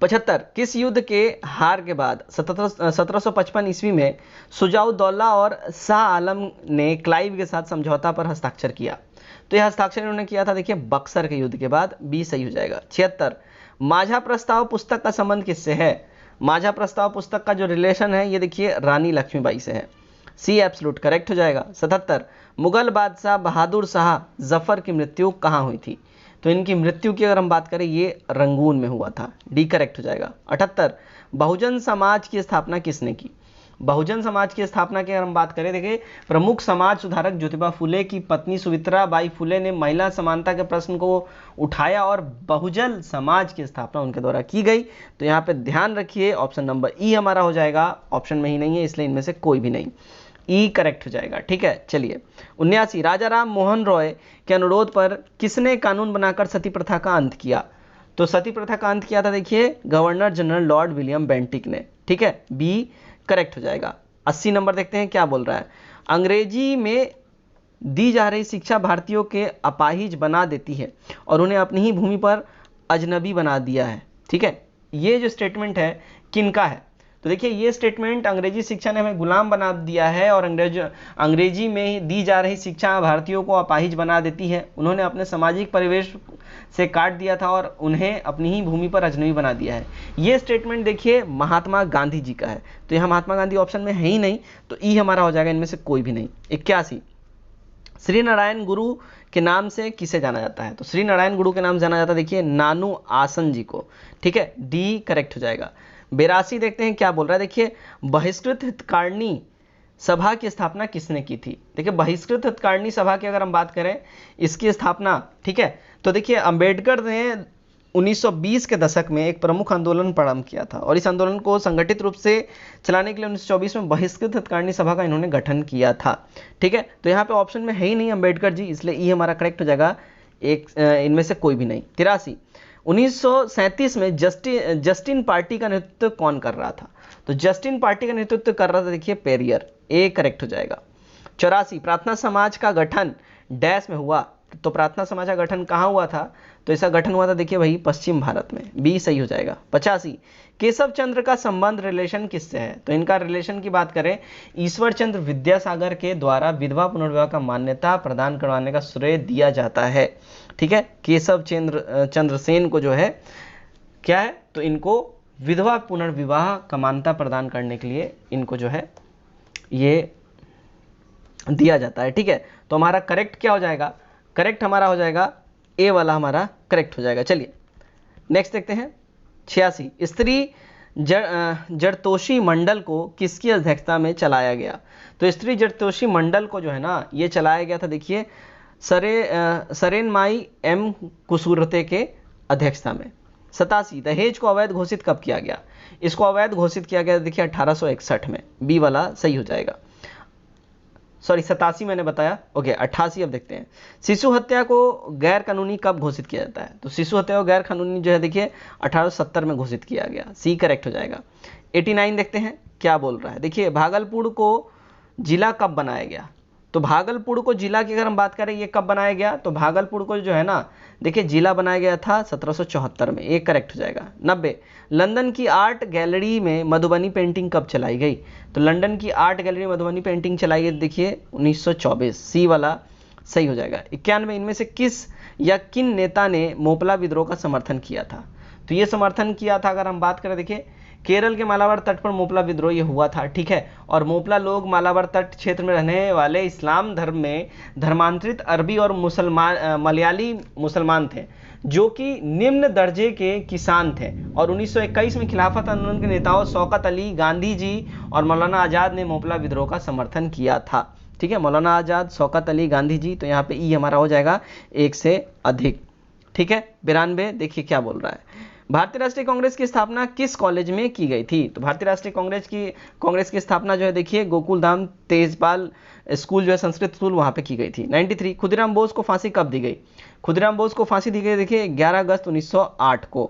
75, किस युद्ध के हार के बाद 1755 ईस्वी में सुजाउद्दौला और शाह आलम ने क्लाइव के साथ समझौता पर हस्ताक्षर किया? तो यह हस्ताक्षर इन्होंने किया था देखिए बक्सर के युद्ध के बाद, बी सही हो जाएगा। 76, माझा प्रस्ताव पुस्तक का संबंध किससे है? माझा प्रस्ताव पुस्तक का जो रिलेशन है ये देखिए रानी लक्ष्मीबाई से है, सी एब्सोल्यूट करेक्ट हो जाएगा। 77, मुगल बादशाह बहादुर शाह जफर की मृत्यु कहाँ हुई थी? तो इनकी मृत्यु की अगर हम बात करें ये रंगून में हुआ था, डी करेक्ट हो जाएगा। 78, बहुजन समाज की स्थापना किसने की? बहुजन समाज की स्थापना की अगर हम बात करें, देखिए प्रमुख समाज सुधारक ज्योतिबा फुले की पत्नी सुवित्रा बाई फुले ने महिला समानता के प्रश्न को उठाया और बहुजन समाज की स्थापना उनके द्वारा की गई। तो यहाँ पे ध्यान रखिए ऑप्शन नंबर ई हमारा हो जाएगा, ऑप्शन में ही नहीं है इसलिए इनमें से कोई भी नहीं, ई करेक्ट हो जाएगा, ठीक है। चलिए 79, राजा राम मोहन रॉय के अनुरोध पर किसने कानून बनाकर सती प्रथा का अंत किया? तो सती प्रथा का अंत किया था देखिए governor general Lord William Bentinck ने, ठीक है, बी करेक्ट हो जाएगा। 80 नंबर देखते हैं क्या बोल रहा है। अंग्रेजी में दी जा रही शिक्षा भारतीयों के अपाहिज बना देती है और उन्हें अपनी ही भूमि पर अजनबी बना दिया है, ठीक है। ये जो स्टेटमेंट है किनका है? तो देखिए ये स्टेटमेंट अंग्रेजी शिक्षा ने हमें गुलाम बना दिया है और अंग्रेजी में दी जा रही शिक्षा भारतीयों को अपाहिज बना देती है। उन्होंने अपने सामाजिक परिवेश से काट दिया था और उन्हें अपनी ही भूमि पर अजनबी बना दिया है। ये स्टेटमेंट देखिए महात्मा गांधी जी का है, तो यहाँ महात्मा गांधी ऑप्शन में है ही नहीं, तो ई हमारा हो जाएगा इनमें से कोई भी नहीं। 81, श्री नारायण गुरु के नाम से किसे जाना जाता है? तो श्री नारायण गुरु के नाम जाना जाता है देखिए नानू आसन जी को, ठीक है, डी करेक्ट हो जाएगा। 82 देखते हैं क्या बोल रहा है। देखिए बहिष्कृत हितकारिणी सभा की स्थापना किसने की थी? देखिए बहिष्कृत हितकारिणी सभा की अगर हम बात करें इसकी स्थापना, ठीक है, तो देखिए अंबेडकर ने 1920 के दशक में एक प्रमुख आंदोलन प्रारंभ किया था और इस आंदोलन को संगठित रूप से चलाने के लिए 1924 में बहिष्कृत हितकारिणी सभा का इन्होंने गठन किया था, ठीक है। तो यहाँ पे ऑप्शन में है ही नहीं अंबेडकर जी, इसलिए ई हमारा करेक्ट हो जाएगा, एक इनमें से कोई भी नहीं। 83, 1937 में जस्टिन पार्टी का नेतृत्व कौन कर रहा था? तो जस्टिन पार्टी का नेतृत्व कर रहा था देखिए पेरियर, ए करेक्ट हो जाएगा। 84, प्रार्थना समाज का गठन डैश में हुआ? तो प्रार्थना समाज का गठन कहाँ हुआ था? तो इसका गठन हुआ था देखिए वही पश्चिम भारत में, बी सही हो जाएगा। 85, केशव चंद्र का संबंध रिलेशन किससे है? तो इनका रिलेशन की बात करें ईश्वर चंद्र विद्यासागर के द्वारा विधवा पुनर्विवाह का मान्यता प्रदान करवाने का श्रेय दिया जाता है, ठीक है। केशव चंद्र सेन को जो है क्या है, तो इनको विधवा पुनर्विवाह का मान्यता प्रदान करने के लिए इनको जो है ये दिया जाता है, ठीक है। तो हमारा करेक्ट क्या हो जाएगा? करेक्ट हमारा हो जाएगा ए वाला हमारा करेक्ट हो जाएगा। चलिए नेक्स्ट देखते हैं 86, स्त्री जरतोषी मंडल को किसकी अध्यक्षता में चलाया गया? तो स्त्री जरतोषी मंडल को जो है ना ये चलाया गया था देखिए सरेन माई एम कुसूरते के अध्यक्षता में। 87, दहेज को अवैध घोषित कब किया गया? इसको अवैध घोषित किया गया देखिए 1861 में, बी वाला सही हो जाएगा। सॉरी 87 मैंने बताया, ओके 88 अब देखते हैं। शिशु हत्या को गैर कानूनी कब घोषित किया जाता है? तो शिशु हत्या को गैर कानूनी जो है देखिए 1870 में घोषित किया गया, सी करेक्ट हो जाएगा। 89 देखते हैं क्या बोल रहा है। देखिए भागलपुर को जिला कब बनाया गया? तो भागलपुर को जिला की अगर हम बात करें ये कब बनाया गया? तो भागलपुर को जो है ना देखिए जिला बनाया गया था 1774 में, एक करेक्ट हो जाएगा। 90, लंदन की आर्ट गैलरी में मधुबनी पेंटिंग कब चलाई गई? तो लंदन की आर्ट गैलरी में मधुबनी पेंटिंग चलाई गई देखिए 1924, सी वाला सही हो जाएगा। 91, इनमें से किस या किन नेता ने मोपला विद्रोह का समर्थन किया था? तो ये समर्थन किया था, अगर हम बात करें, देखिए केरल के मालाबार तट पर मोपला विद्रोह ये हुआ था, ठीक है। और मोपला लोग मालाबार तट क्षेत्र में रहने वाले इस्लाम धर्म में धर्मांतरित अरबी और मलयाली मुसलमान थे, जो कि निम्न दर्जे के किसान थे। और 1921 में खिलाफत आंदोलन के नेताओं शौकत अली, गांधी जी और मौलाना आज़ाद ने मोपला विद्रोह का समर्थन किया था, ठीक है। मौलाना आज़ाद, शौकत अली, गांधी जी, तो यहाँ पे ई हमारा हो जाएगा 1 से अधिक, ठीक है। 92 देखिए क्या बोल रहा है। भारतीय राष्ट्रीय कांग्रेस की स्थापना किस कॉलेज में की गई थी? तो भारतीय राष्ट्रीय कांग्रेस की स्थापना जो है, देखिए गोकुलधाम तेजपाल स्कूल जो है, संस्कृत स्कूल, वहां पे की गई थी। 93 खुदीराम बोस को फांसी कब दी गई? खुदीराम बोस को फांसी दी गई, देखिए 11 अगस्त 1908 को,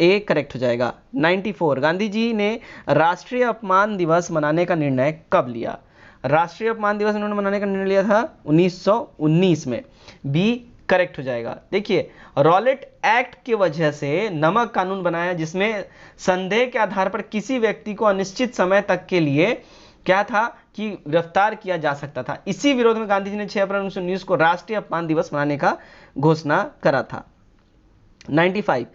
ए करेक्ट हो जाएगा। 94 गांधी जी ने राष्ट्रीय अपमान दिवस मनाने का निर्णय कब लिया? राष्ट्रीय अपमान दिवस इन्होंने मनाने का निर्णय लिया था 1919 में, बी करेक्ट हो जाएगा। देखिए रॉलेट एक्ट की वजह से नमक कानून बनाया, जिसमें संदेह के आधार पर किसी व्यक्ति को अनिश्चित समय तक के लिए क्या था कि गिरफ्तार किया जा सकता था। इसी विरोध में गांधी जी ने 6 अप्रैल 1919 को राष्ट्रीय अपमान दिवस मनाने का घोषणा करा था। 95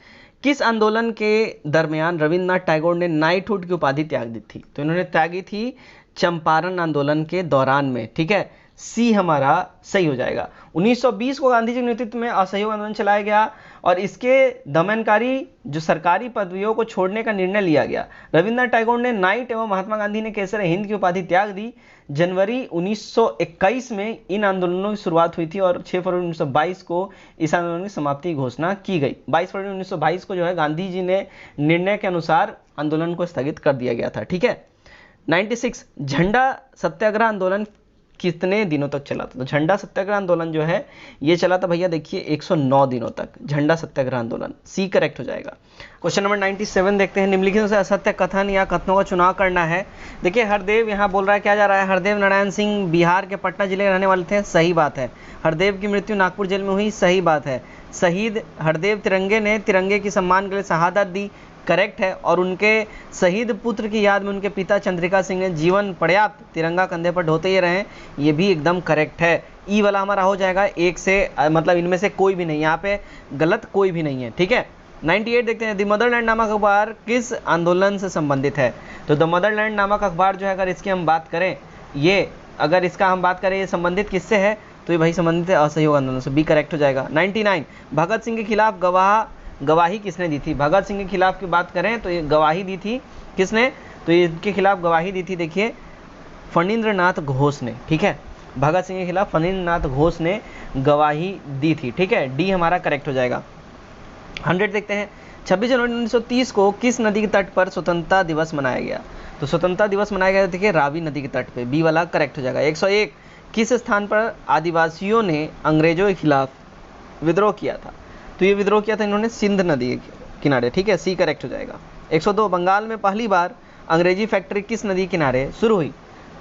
किस आंदोलन के दरमियान रविन्द्रनाथ टैगोर ने नाइटहुड की उपाधि त्याग दी थी? तो इन्होंने त्यागी थी चंपारण आंदोलन के दौरान में, ठीक है। सी हमारा सही हो जाएगा। 1920 को गांधी जी के नेतृत्व में असहयोग आंदोलन चलाया गया और इसके दमनकारी जो सरकारी पदवियों को छोड़ने का निर्णय लिया गया। रविन्द्रनाथ टैगोर ने नाइट एवं महात्मा गांधी ने केसर हिंद की उपाधि त्याग दी। जनवरी 1921 में इन आंदोलनों की शुरुआत हुई थी और 6 फरवरी 1922 को इस आंदोलन की समाप्ति की घोषणा की गई। 22 फरवरी 1922 को जो है गांधी जी ने निर्णय के अनुसार आंदोलन को स्थगित कर दिया गया था, ठीक है। 96 झंडा सत्याग्रह आंदोलन कितने दिनों तक चला था? तो झंडा सत्याग्रह आंदोलन जो है ये चला था भैया, देखिए 109 दिनों तक झंडा सत्याग्रह आंदोलन, सी करेक्ट हो जाएगा। क्वेश्चन नंबर 97 देखते हैं। निम्नलिखित में से असत्य कथन या कथनों का चुनाव करना है। देखिए हरदेव यहाँ बोल रहा है, क्या जा रहा है, हरदेव नारायण सिंह बिहार के पटना जिले के रहने वाले थे, सही बात है। हरदेव की मृत्यु नागपुर जेल में हुई, सही बात है। शहीद हरदेव तिरंगे ने तिरंगे की सम्मान के लिए शहादत दी, करेक्ट है। और उनके शहीद पुत्र की याद में उनके पिता चंद्रिका सिंह ने जीवन पर्याप्त तिरंगा कंधे पर ढोते ही रहे, ये भी एकदम करेक्ट है। ई वाला हमारा हो जाएगा 1 से, मतलब इनमें से कोई भी नहीं, यहाँ पे गलत कोई भी नहीं है, ठीक है। 98 देखते हैं। द मदरलैंड नामक अखबार किस आंदोलन से संबंधित है? तो द मदरलैंड नामक अखबार जो है, अगर इसकी हम बात करें, ये अगर इसका हम बात करें, ये संबंधित किससे है? तो ये भाई संबंधित है असहयोग आंदोलन से, बी करेक्ट हो जाएगा। 99 भगत सिंह के खिलाफ गवाही किसने दी थी? भगत सिंह के खिलाफ की बात करें तो ये गवाही दी थी किसने? तो इनके खिलाफ गवाही दी थी, देखिए फणींद्रनाथ घोष ने, ठीक है। भगत सिंह के खिलाफ फणींद्रनाथ घोष ने गवाही दी थी, ठीक है। डी हमारा करेक्ट हो जाएगा। 100 देखते हैं। 26 जनवरी 1930 को किस नदी के तट पर स्वतंत्रता दिवस मनाया गया? तो स्वतंत्रता दिवस मनाया गया, देखिए रावी नदी के तट पे, बी वाला करेक्ट हो जाएगा। 101 किस स्थान पर आदिवासियों ने अंग्रेजों के खिलाफ विद्रोह किया था? तो ये विद्रोह किया था इन्होंने सिंध नदी के किनारे, ठीक है, सी करेक्ट हो जाएगा। 102 बंगाल में पहली बार अंग्रेजी फैक्ट्री किस नदी किनारे शुरू हुई?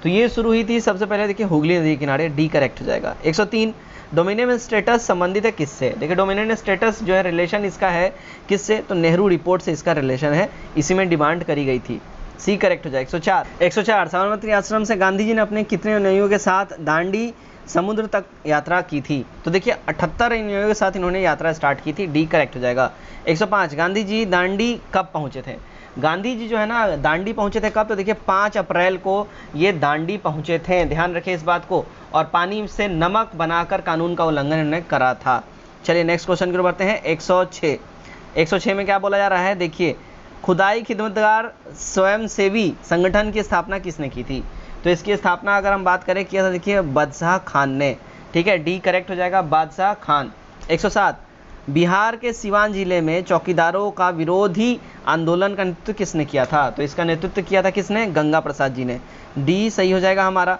तो ये शुरू हुई थी सबसे पहले, देखिए हुगली नदी के किनारे, डी करेक्ट हो जाएगा। 103 डोमिनियन स्टेटस संबंधित है किससे? देखिए डोमिनियन स्टेटस जो है रिलेशन इसका है किससे? तो नेहरू रिपोर्ट से इसका रिलेशन है, इसी में डिमांड करी गई थी, सी करेक्ट हो जाएगा। 104 साबरमती आश्रम से गांधी जी ने अपने कितने अनुयायियों के साथ दांडी समुद्र तक यात्रा की थी? तो देखिए 78 अनुयायियों के साथ इन्होंने यात्रा स्टार्ट की थी, डी करेक्ट हो जाएगा। 105 गांधी जी दांडी कब पहुंचे थे? गांधी जी जो है ना दांडी पहुंचे थे कब? तो देखिए 5 अप्रैल को ये दांडी पहुंचे थे, ध्यान रखें इस बात को। और पानी से नमक बनाकर कानून का उल्लंघन इन्होंने करा था। चलिए नेक्स्ट क्वेश्चन की ओर बढ़ते हैं। 106 में क्या बोला जा रहा है? देखिए खुदाई खिदमतगार स्वयंसेवी संगठन की स्थापना किसने की थी? तो इसकी स्थापना अगर हम बात करें किया था, देखिए बादशाह खान ने, ठीक है, डी करेक्ट हो जाएगा, बादशाह खान। 107 बिहार के सिवान जिले में चौकीदारों का विरोधी आंदोलन का नेतृत्व किसने किया था? तो इसका नेतृत्व किया था किसने? गंगा प्रसाद जी ने, डी सही हो जाएगा हमारा।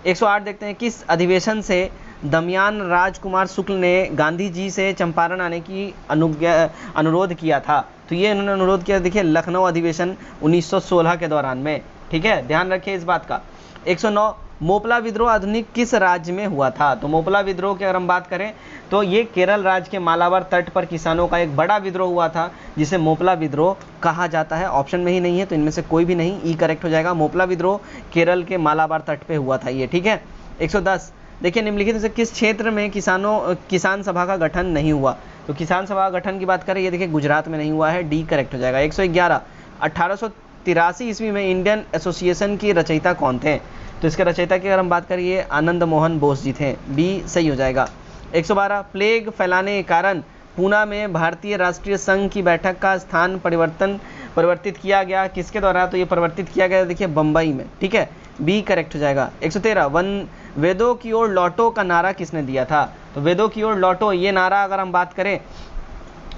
108 देखते हैं। किस अधिवेशन से दमयान राजकुमार शुक्ल ने गांधी जी से चंपारण आने की अनुरोध किया था? तो ये इन्होंने अनुरोध किया, देखिए लखनऊ अधिवेशन 1916 के दौरान में, ठीक है, ध्यान रखिए इस बात का। 109 मोपला विद्रोह आधुनिक किस राज्य में हुआ था? तो मोपला विद्रोह की अगर हम बात करें तो ये केरल राज्य के मालाबार तट पर किसानों का एक बड़ा विद्रोह हुआ था, जिसे मोपला विद्रोह कहा जाता है। ऑप्शन में ही नहीं है तो इनमें से कोई भी नहीं, ई करेक्ट हो जाएगा। मोपला विद्रोह केरल के मालाबार तट पे हुआ था ये, ठीक है। 110 देखिए निम्नलिखित में से किस क्षेत्र में किसान सभा का गठन नहीं हुआ? तो किसान सभा गठन की बात करें, ये देखिए गुजरात में नहीं हुआ है, डी करेक्ट हो जाएगा। 111 1883 ईस्वी में इंडियन एसोसिएशन के रचयिता कौन थे? तो इसके रचयिता की अगर हम बात करें, ये आनंद मोहन बोस जी थे, बी सही हो जाएगा। 112 प्लेग फैलाने के कारण पूना में भारतीय राष्ट्रीय संघ की बैठक का स्थान परिवर्तित किया गया, किसके द्वारा? तो ये परिवर्तित किया गया देखिए बम्बई में, ठीक है, बी करेक्ट हो जाएगा। 113 वेदों की ओर लौटो का नारा किसने दिया था? तो वेदों की ओर लौटो, ये नारा अगर हम बात करें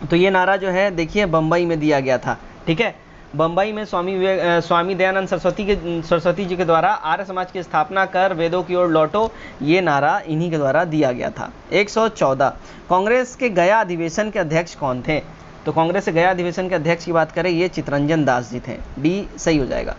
तो ये नारा जो है देखिए बम्बई में दिया गया था, ठीक है। बम्बई में स्वामी दयानंद सरस्वती जी के द्वारा आर्य समाज की स्थापना कर वेदों की ओर लौटो, ये नारा इन्हीं के द्वारा दिया गया था। 114 कांग्रेस के गया अधिवेशन के अध्यक्ष कौन थे? तो कांग्रेस के गया अधिवेशन के अध्यक्ष की बात करें, ये चितरंजन दास जी थे, डी सही हो जाएगा।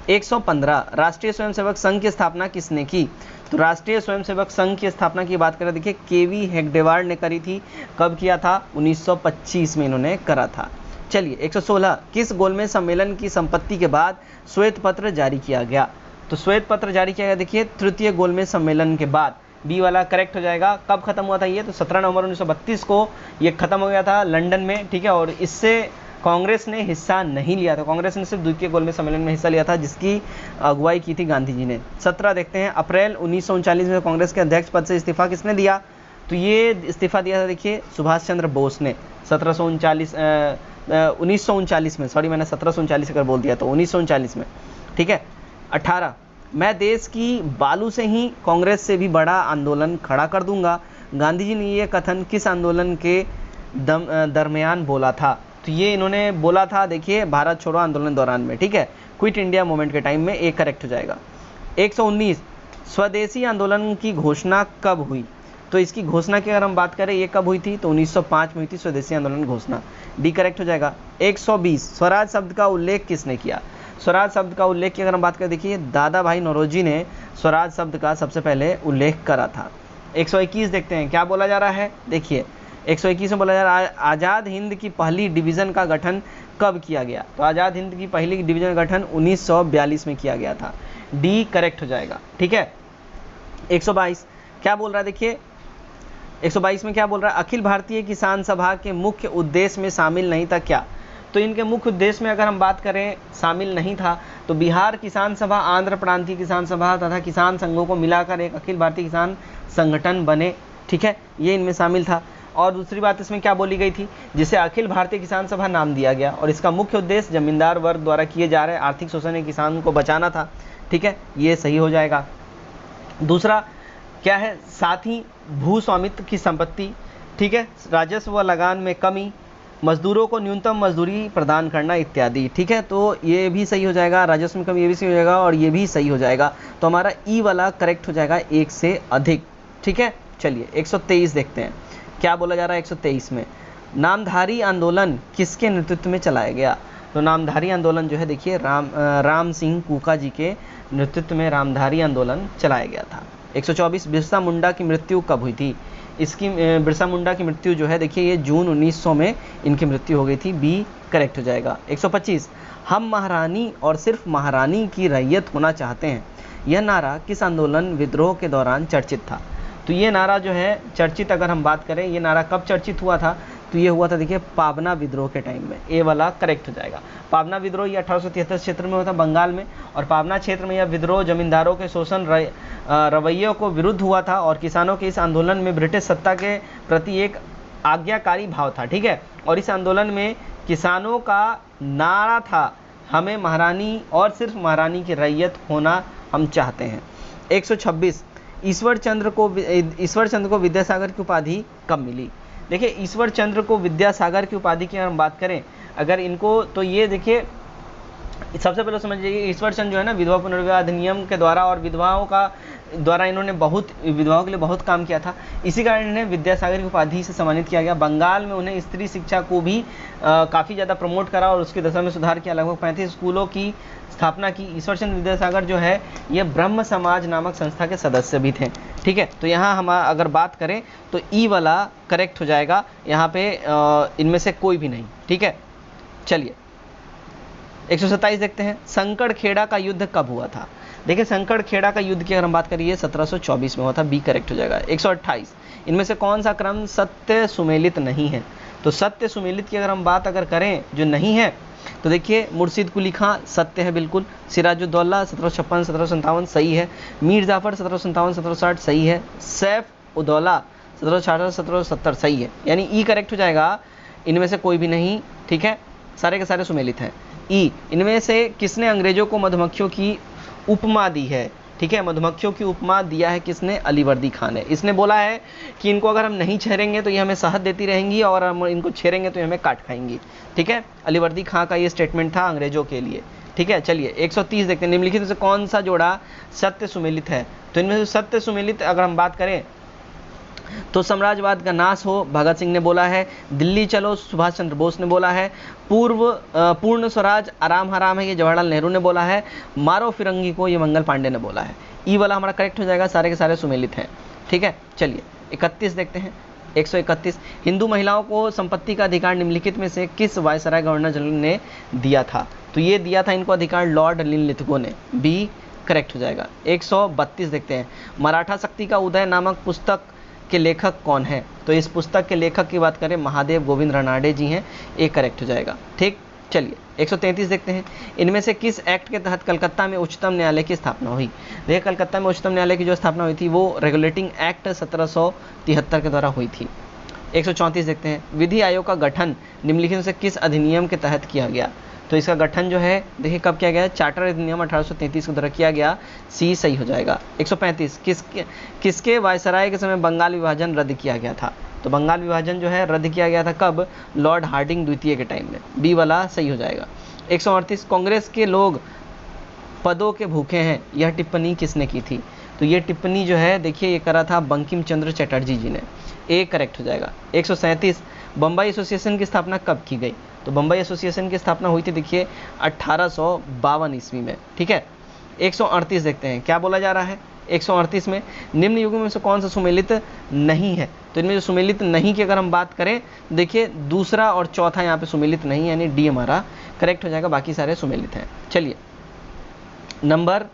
115 राष्ट्रीय स्वयंसेवक संघ की स्थापना किसने की? तो राष्ट्रीय स्वयंसेवक संघ की स्थापना की बात करें, देखिए केवी हेगडेवार ने करी थी। कब किया था? 1925 में इन्होंने करा था। चलिए 116 किस गोलमेज सम्मेलन की संपत्ति के बाद श्वेत पत्र जारी किया गया? तो श्वेत पत्र जारी किया गया देखिए तृतीय गोलमेज सम्मेलन के बाद, बी वाला करेक्ट हो जाएगा। कब खत्म हुआ था ये? तो 17 नवंबर 1932 को ये खत्म हो गया था लंदन में, ठीक है। और इससे कांग्रेस ने हिस्सा नहीं लिया था, कांग्रेस ने सिर्फ द्वितीय गोलमेज सम्मेलन में हिस्सा लिया था, जिसकी अगुवाई की थी गांधी जी ने। 17 देखते हैं, अप्रैल 1939 में कांग्रेस के अध्यक्ष पद से इस्तीफा किसने दिया? तो ये इस्तीफा दिया था देखिए सुभाष चंद्र बोस ने 1939 में, सॉरी मैंने 1739 अगर बोल दिया तो 1939 में, ठीक है। 18 मैं देश की बालू से ही कांग्रेस से भी बड़ा आंदोलन खड़ा कर दूंगा, गांधी जी ने ये कथन किस आंदोलन के दरमियान बोला था? तो ये इन्होंने बोला था देखिए भारत छोड़ो आंदोलन दौरान में, ठीक है, क्विट इंडिया मूवमेंट के टाइम में, एक करेक्ट हो जाएगा। 119 स्वदेशी आंदोलन की घोषणा कब हुई? तो इसकी घोषणा की अगर हम बात करें, ये कब हुई थी? तो 1905 में हुई थी स्वदेशी आंदोलन घोषणा, डी करेक्ट हो जाएगा। 120 स्वराज शब्द का उल्लेख किसने किया? स्वराज शब्द का उल्लेख की अगर हम बात करें, देखिए दादा भाई नौरोजी ने स्वराज शब्द का सबसे पहले उल्लेख करा था। 121 देखते हैं क्या बोला जा रहा है, देखिए 121 में बोला जा रहा है आज़ाद हिंद की पहली डिवीज़न का गठन कब किया गया? तो आज़ाद हिंद की पहली डिवीज़न का गठन 1942 में किया गया था, डी करेक्ट हो जाएगा, ठीक है। 122 क्या बोल रहा है, देखिए 122 में क्या बोल रहा है, अखिल भारतीय किसान सभा के मुख्य उद्देश्य में शामिल नहीं था क्या? तो इनके मुख्य उद्देश्य में अगर हम बात करें शामिल नहीं था, तो बिहार किसान सभा, आंध्र प्रांतीय किसान सभा तथा किसान संघों को मिलाकर एक अखिल भारतीय किसान संगठन बने, ठीक है, ये इनमें शामिल था। और दूसरी बात इसमें क्या बोली गई थी, जिसे अखिल भारतीय किसान सभा नाम दिया गया, और इसका मुख्य उद्देश्य जमींदार वर्ग द्वारा किए जा रहे आर्थिक शोषण के किसान को बचाना था, ठीक है, ये सही हो जाएगा। दूसरा क्या है, साथ ही भू स्वामित्व की संपत्ति, ठीक है, राजस्व व लगान में कमी, मजदूरों को न्यूनतम मजदूरी प्रदान करना इत्यादि, ठीक है, तो ये भी सही हो जाएगा, राजस्व में कमी ये भी सही हो जाएगा और ये भी सही हो जाएगा। तो हमारा ई वाला करेक्ट हो जाएगा, एक से अधिक, ठीक है। चलिए 123 देखते हैं क्या बोला जा रहा है। 123 में नामधारी आंदोलन किसके नेतृत्व में चलाया गया? तो नामधारी आंदोलन जो है देखिए राम सिंह कूका जी के नेतृत्व में नामधारी आंदोलन चलाया गया था। 124 बिरसा मुंडा की मृत्यु कब हुई थी? इसकी बिरसा मुंडा की मृत्यु जो है देखिए ये जून 1900 में इनकी मृत्यु हो गई थी, बी करेक्ट हो जाएगा। 125 हम महारानी और सिर्फ महारानी की रैयत होना चाहते हैं, यह नारा किस आंदोलन विद्रोह के दौरान चर्चित था? तो ये नारा जो है चर्चित, अगर हम बात करें ये नारा कब चर्चित हुआ था, तो ये हुआ था देखिए पाबना विद्रोह के टाइम में, ए वाला करेक्ट हो जाएगा। पाबना विद्रोह ये 1873 क्षेत्र में हुआ था बंगाल में, और पाबना क्षेत्र में यह विद्रोह जमींदारों के शोषण रवैये को विरुद्ध हुआ था, और किसानों के इस आंदोलन में ब्रिटिश सत्ता के प्रति एक आज्ञाकारी भाव था, ठीक है। और इस आंदोलन में किसानों का नारा था हमें महारानी और सिर्फ महारानी की रैयत होना हम चाहते हैं। 126 ईश्वर चंद्र को विद्यासागर की उपाधि कब मिली? देखिए ईश्वर चंद्र को विद्यासागर की उपाधि की हम बात करें अगर इनको, तो ये देखिए सबसे पहले समझिए ईश्वर चंद्र जो है ना विधवा पुनर्विवाह अधिनियम के द्वारा और विधवाओं का द्वारा इन्होंने विधवाओं के लिए बहुत काम किया था, इसी कारण इन्हें विद्यासागर की उपाधि से सम्मानित किया गया। बंगाल में उन्हें स्त्री शिक्षा को भी काफ़ी ज़्यादा प्रमोट करा और उसकी दशा में सुधार किया, लगभग 35 स्कूलों की स्थापना की। ईश्वरचंद्र विद्यासागर जो है ये ब्रह्म समाज नामक संस्था के सदस्य भी थे, ठीक है। तो यहाँ हम अगर बात करें तो ई वाला करेक्ट हो जाएगा, यहाँ पे इनमें से कोई भी नहीं, ठीक है। चलिए 127 देखते हैं संकट खेड़ा का युद्ध कब हुआ था? देखिए संकटखेड़ा का युद्ध की अगर हम बात करिए 1724 में हुआ था, बी करेक्ट हो जाएगा। 128 इनमें से कौन सा क्रम सत्य सुमेलित नहीं है? तो सत्य सुमेलित की अगर हम बात करें जो नहीं है, तो देखिए मुर्शिद कुली खां सत्य है बिल्कुल, सिराजुद्दौला 1756 1757 सही है, मीर जाफर 1757 1760 सही है, सैफ उदौला 1766 1770 सही है, यानी ई करेक्ट हो जाएगा। इनमें से कोई भी नहीं, ठीक है, सारे के सारे सुमेलित हैं। ई, इनमें से किसने अंग्रेजों को मधुमक्खियों की उपमा दी है? ठीक है, मधुमक्खियों की उपमा दिया है किसने? अलीवर्दी खान ने। इसने बोला है कि इनको अगर हम नहीं छेड़ेंगे तो ये हमें शहद देती रहेंगी और हम इनको छेड़ेंगे तो ये हमें काट खाएंगी। ठीक है, अलीवर्दी खान का ये स्टेटमेंट था अंग्रेजों के लिए। ठीक है, चलिए 130 देखते हैं, निम्नलिखित में से कौन सा जोड़ा सत्य सुमेलित है? तो इनमें से सत्य सुमेलित अगर हम बात करें तो साम्राज्यवाद का नाश हो, भगत सिंह ने बोला है। दिल्ली चलो, सुभाष चंद्र बोस ने बोला है। पूर्ण स्वराज आराम हराम है, ये जवाहरलाल नेहरू ने बोला है। मारो फिरंगी को, ये मंगल पांडे ने बोला है। ई वाला हमारा करेक्ट हो जाएगा, सारे के सारे सुमेलित हैं। ठीक है, चलिए 31 देखते हैं। 131 हिंदू महिलाओं को संपत्ति का अधिकार निम्नलिखित में से किस वायसराय गवर्नर जनरल ने दिया था? तो ये दिया था इनको अधिकार लॉर्ड लिनलिथगो ने, बी करेक्ट हो जाएगा। 132 देखते हैं, मराठा शक्ति का उदय नामक पुस्तक के लेखक कौन है? तो इस पुस्तक के लेखक की बात करें महादेव गोविंद रानाडे जी हैं, ए करेक्ट हो जाएगा। ठीक, चलिए 133 देखते हैं, इनमें से किस एक्ट के तहत कलकत्ता में उच्चतम न्यायालय की स्थापना हुई? देखिए कलकत्ता में उच्चतम न्यायालय की जो स्थापना हुई थी वो रेगुलेटिंग एक्ट 1773 के द्वारा हुई थी। 134 देखते हैं, विधि आयोग का गठन निम्नलिखित में से किस अधिनियम के तहत किया गया? तो इसका गठन जो है देखिए कब किया गया? चार्टर अधिनियम 1833 के द्वारा किया गया, सी सही हो जाएगा। 135 किसके वायसराय के समय बंगाल विभाजन रद्द किया गया था? तो बंगाल विभाजन जो है रद्द किया गया था कब? लॉर्ड हार्डिंग द्वितीय के टाइम में, बी वाला सही हो जाएगा। 138 कांग्रेस के लोग पदों के भूखे हैं, यह टिप्पणी किसने की थी? तो ये टिप्पणी जो है देखिए ये करा था बंकिम चंद्र चटर्जी जी ने, ए करेक्ट हो जाएगा। 137 बम्बई एसोसिएशन की स्थापना कब की गई? तो बम्बई एसोसिएशन की स्थापना हुई थी देखिए 1852 ईस्वी में। ठीक है, 138 देखते हैं क्या बोला जा रहा है। 138 में निम्न युगों में से कौन सा सुमेलित नहीं है? तो इनमें जो सुमेलित नहीं की अगर हम बात करें, देखिए दूसरा और चौथा यहाँ पे सुमेलित नहीं, यानी डी हमारा करेक्ट हो जाएगा, बाकी सारे सुमेलित हैं। चलिए नंबर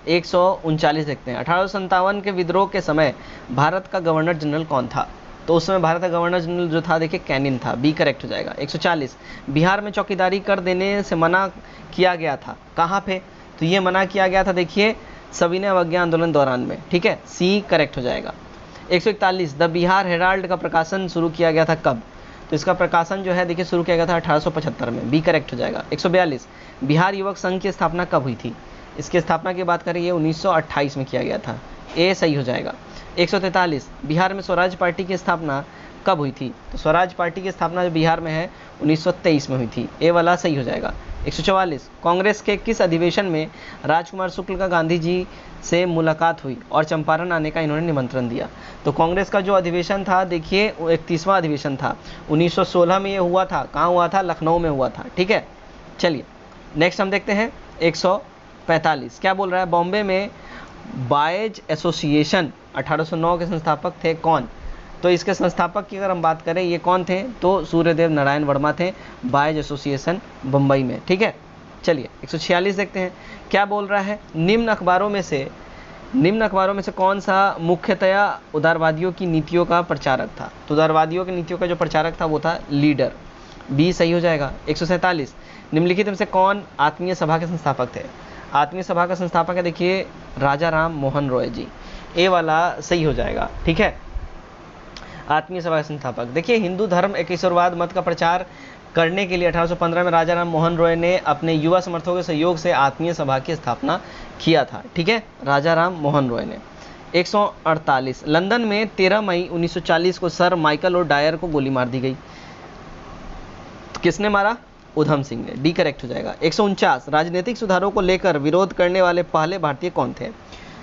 139 देखते हैं, 1857 के विद्रोह के समय भारत का गवर्नर जनरल कौन था? तो उस समय भारत का गवर्नर जनरल जो था देखिए कैनिन था, बी करेक्ट हो जाएगा। 140 बिहार में चौकीदारी कर देने से मना किया गया था, कहाँ पे? तो ये मना किया गया था देखिए सविनय अवज्ञा आंदोलन दौरान में। ठीक है, सी करेक्ट हो जाएगा। 141 द बिहार हेराल्ड का प्रकाशन शुरू किया गया था कब? तो इसका प्रकाशन जो है देखिए शुरू किया गया था 1875 में, बी करेक्ट हो जाएगा। 142 बिहार युवक संघ की स्थापना कब हुई थी? इसकी स्थापना की बात करें ये 1928 में किया गया था, ए सही हो जाएगा। 143 बिहार में स्वराज पार्टी की स्थापना कब हुई थी? तो स्वराज पार्टी की स्थापना जो बिहार में है 1923 में हुई थी, ए वाला सही हो जाएगा। 144 कांग्रेस के किस अधिवेशन में राजकुमार शुक्ल का गांधी जी से मुलाकात हुई और चंपारण आने का इन्होंने निमंत्रण दिया? तो कांग्रेस का जो अधिवेशन था देखिए 31वां अधिवेशन था, 1916 में ये हुआ था। कहाँ हुआ था? लखनऊ में हुआ था। ठीक है, चलिए नेक्स्ट हम देखते हैं 145 क्या बोल रहा है। बॉम्बे में बायज एसोसिएशन 1809 के संस्थापक थे कौन? तो इसके संस्थापक की अगर हम बात करें ये कौन थे? तो सूर्यदेव नारायण वर्मा थे, बायज एसोसिएशन बम्बई में। ठीक है, चलिए 146 देखते हैं क्या बोल रहा है। निम्न अखबारों में से कौन सा मुख्यतया उदारवादियों की नीतियों का प्रचारक था? तो उदारवादियों की नीतियों का जो प्रचारक था वो था लीडर, बी सही हो जाएगा। 147 निम्नलिखित में से कौन आत्मीय सभा के संस्थापक थे? आत्मीय सभा का संस्थापक है देखिए राजा राम मोहन रॉय जी, ए वाला सही हो जाएगा। ठीक है, आत्मीय सभा के संस्थापक देखिए हिंदू धर्म एकेश्वरवाद मत का प्रचार करने के लिए 1815 में राजा राम मोहन रॉय ने अपने युवा समर्थकों के सहयोग से आत्मीय सभा की स्थापना किया था। ठीक है, राजा राम मोहन रॉय ने। 148 लंदन में 13 मई 1940 को सर माइकल और डायर को गोली मार दी गई, तो किसने मारा? उधम सिंह ने, डी करेक्ट हो जाएगा। 149 राजनीतिक सुधारों को लेकर विरोध करने वाले पहले भारतीय कौन थे?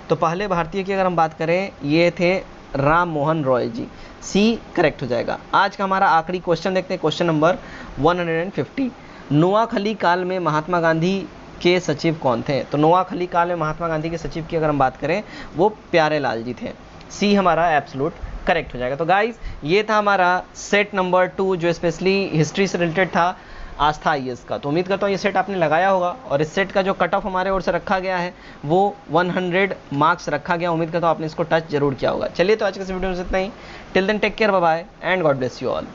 तो पहले भारतीय की अगर हम बात करें ये थे राम मोहन रॉय जी, सी करेक्ट हो जाएगा। आज का हमारा आखिरी क्वेश्चन देखते हैं, क्वेश्चन नंबर 150। नोआखली काल में महात्मा गांधी के सचिव कौन थे? तो नोआखली काल में महात्मा गांधी के सचिव की अगर हम बात करें वो प्यारे लाल जी थे, सी हमारा एब्सोल्यूट करेक्ट हो जाएगा। तो गाइज ये था हमारा सेट नंबर 2 जो स्पेशली हिस्ट्री से रिलेटेड था। आस्था IAS का। तो उम्मीद करता हूँ ये सेट आपने लगाया होगा, और इस सेट का जो कट ऑफ हमारे ओर से रखा गया है वो 100 मार्क्स रखा गया। उम्मीद करता हूँ आपने इसको टच जरूर किया होगा। चलिए तो आज के इस वीडियो में इतना ही। Till then take care, bye bye and God bless you all.